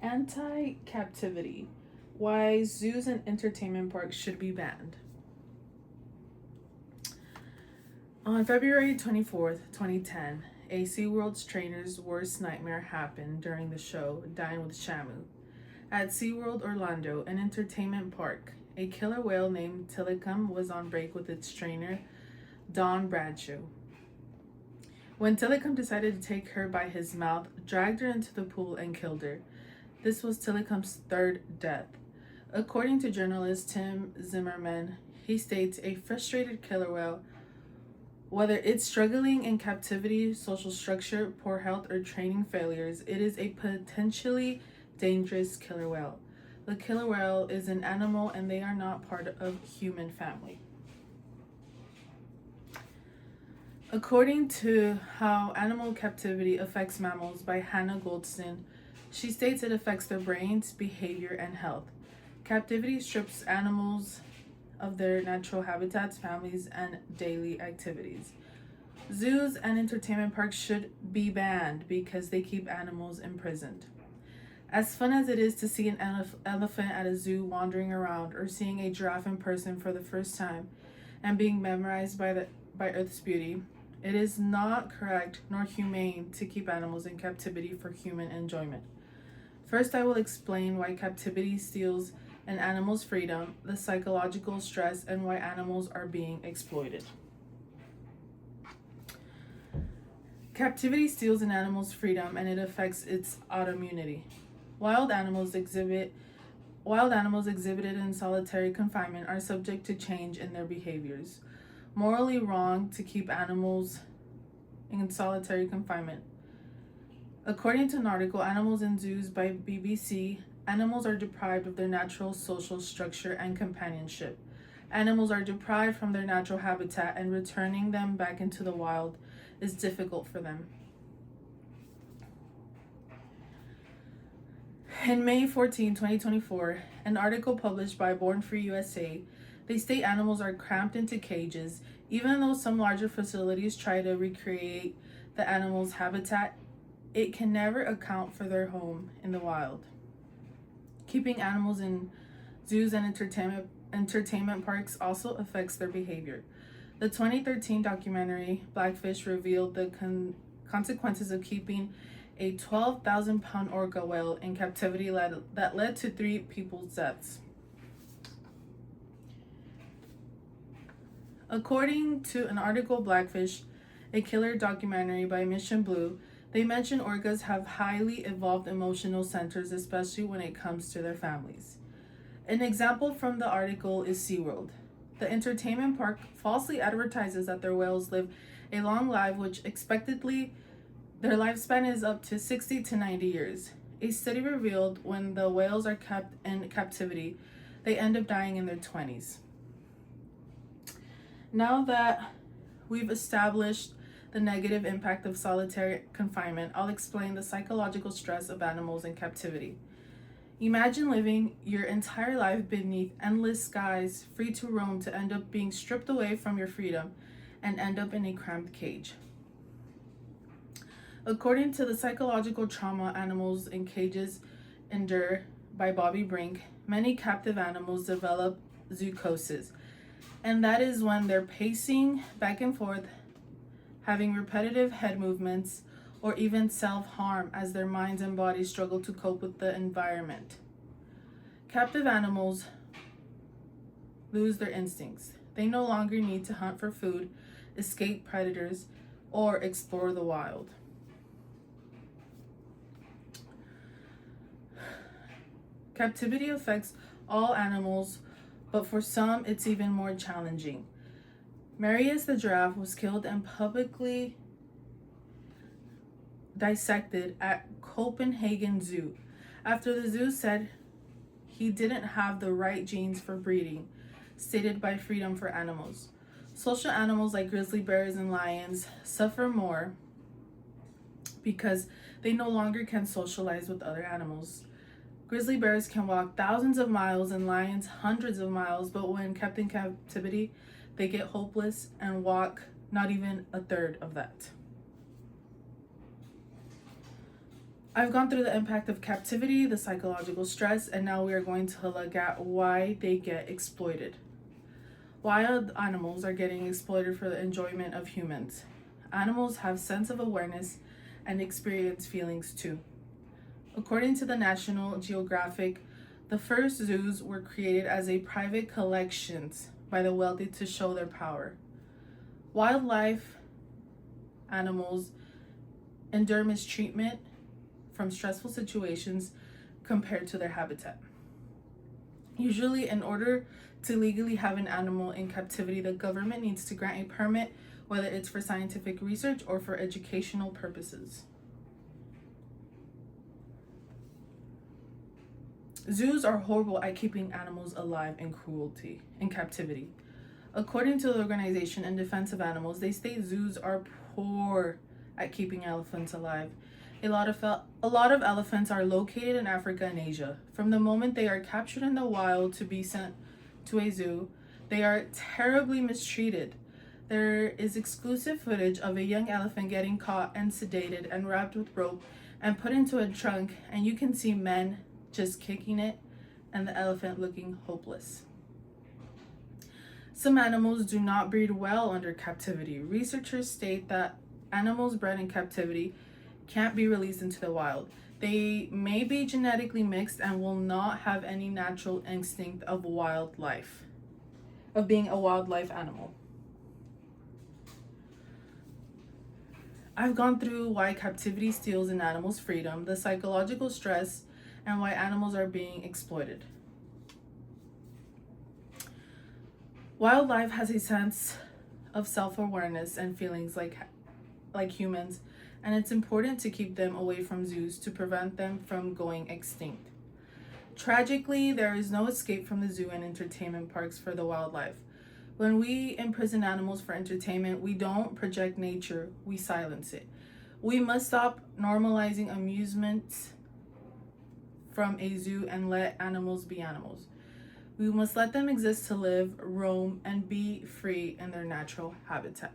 Anti-captivity. Why zoos and entertainment parks should be banned. On February 24th, 2010, a SeaWorld's trainer's worst nightmare happened during the show Dine with Shamu. At SeaWorld Orlando, an entertainment park, a killer whale named Tilikum was on break with its trainer, Don Bradshaw. When Tilikum decided to take her by his mouth, dragged her into the pool, and killed her. This was Tilikum's third death. According to journalist Tim Zimmerman, he states a frustrated killer whale, whether it's struggling in captivity, social structure, poor health, or training failures, it is a potentially dangerous killer whale. The killer whale is an animal and they are not part of human family. According to How Animal Captivity Affects Mammals by Hannah Goldston, she states it affects their brains, behavior, and health. Captivity strips animals of their natural habitats, families, and daily activities. Zoos and entertainment parks should be banned because they keep animals imprisoned. As fun as it is to see an elephant at a zoo wandering around, or seeing a giraffe in person for the first time and being memorized by Earth's beauty, it is not correct nor humane to keep animals in captivity for human enjoyment. First, I will explain why captivity steals an animal's freedom, the psychological stress, and why animals are being exploited. Captivity steals an animal's freedom and it affects its autoimmunity. Wild animals exhibited in solitary confinement are subject to change in their behaviors. Morally wrong to keep animals in solitary confinement. According to an article, Animals in Zoos by BBC, animals are deprived of their natural social structure and companionship. Animals are deprived from their natural habitat, and returning them back into the wild is difficult for them. In May 14, 2024, an article published by Born Free USA, they state animals are cramped into cages. Even though some larger facilities try to recreate the animal's habitat, it can never account for their home in the wild. Keeping animals in zoos and entertainment parks also affects their behavior. The 2013 documentary Blackfish revealed the consequences of keeping a 12,000-pound orca whale in captivity that led to 3 people's deaths. According to an article, Blackfish, a killer documentary by Mission Blue, they mention orcas have highly evolved emotional centers, especially when it comes to their families. An example from the article is SeaWorld. The entertainment park falsely advertises that their whales live a long life, which expectedly their lifespan is up to 60 to 90 years. A study revealed when the whales are kept in captivity, they end up dying in their 20s. Now that we've established the negative impact of solitary confinement, I'll explain the psychological stress of animals in captivity. Imagine living your entire life beneath endless skies, free to roam, to end up being stripped away from your freedom and end up in a cramped cage. According to the psychological trauma animals in cages endure by Bobby Brink, many captive animals develop zoochosis, and that is when they're pacing back and forth, having repetitive head movements, or even self-harm as their minds and bodies struggle to cope with the environment. Captive animals lose their instincts. They no longer need to hunt for food, escape predators, or explore the wild. Captivity affects all animals, but for some, it's even more challenging. Marius the giraffe was killed and publicly dissected at Copenhagen Zoo after the zoo said he didn't have the right genes for breeding, stated by Freedom for Animals. Social animals like grizzly bears and lions suffer more because they no longer can socialize with other animals. Grizzly bears can walk thousands of miles and lions hundreds of miles, but when kept in captivity, they get hopeless and walk not even a third of that. I've gone through the impact of captivity, the psychological stress, and now we are going to look at why they get exploited. Wild animals are getting exploited for the enjoyment of humans. Animals have sense of awareness and experience feelings too. According to the National Geographic, the first zoos were created as a private collections by the wealthy to show their power. Wildlife animals endure mistreatment from stressful situations compared to their habitat. Usually, in order to legally have an animal in captivity, the government needs to grant a permit, whether it's for scientific research or for educational purposes. Zoos are horrible at keeping animals alive in captivity. According to the Organization in Defense of Animals, they state zoos are poor at keeping elephants alive. A lot of elephants are located in Africa and Asia. From the moment they are captured in the wild to be sent to a zoo, they are terribly mistreated. There is exclusive footage of a young elephant getting caught and sedated and wrapped with rope and put into a trunk, and you can see men just kicking it and the elephant looking hopeless. Some animals do not breed well under captivity. Researchers state that animals bred in captivity can't be released into the wild. They may be genetically mixed and will not have any natural instinct of being a wildlife animal. I've gone through why captivity steals an animal's freedom, the psychological stress, and why animals are being exploited. Wildlife has a sense of self-awareness and feelings like humans, and it's important to keep them away from zoos to prevent them from going extinct. Tragically, there is no escape from the zoo and entertainment parks for the wildlife. When we imprison animals for entertainment, we don't project nature, we silence it. We must stop normalizing amusements from a zoo and let animals be animals. We must let them exist to live, roam, and be free in their natural habitat.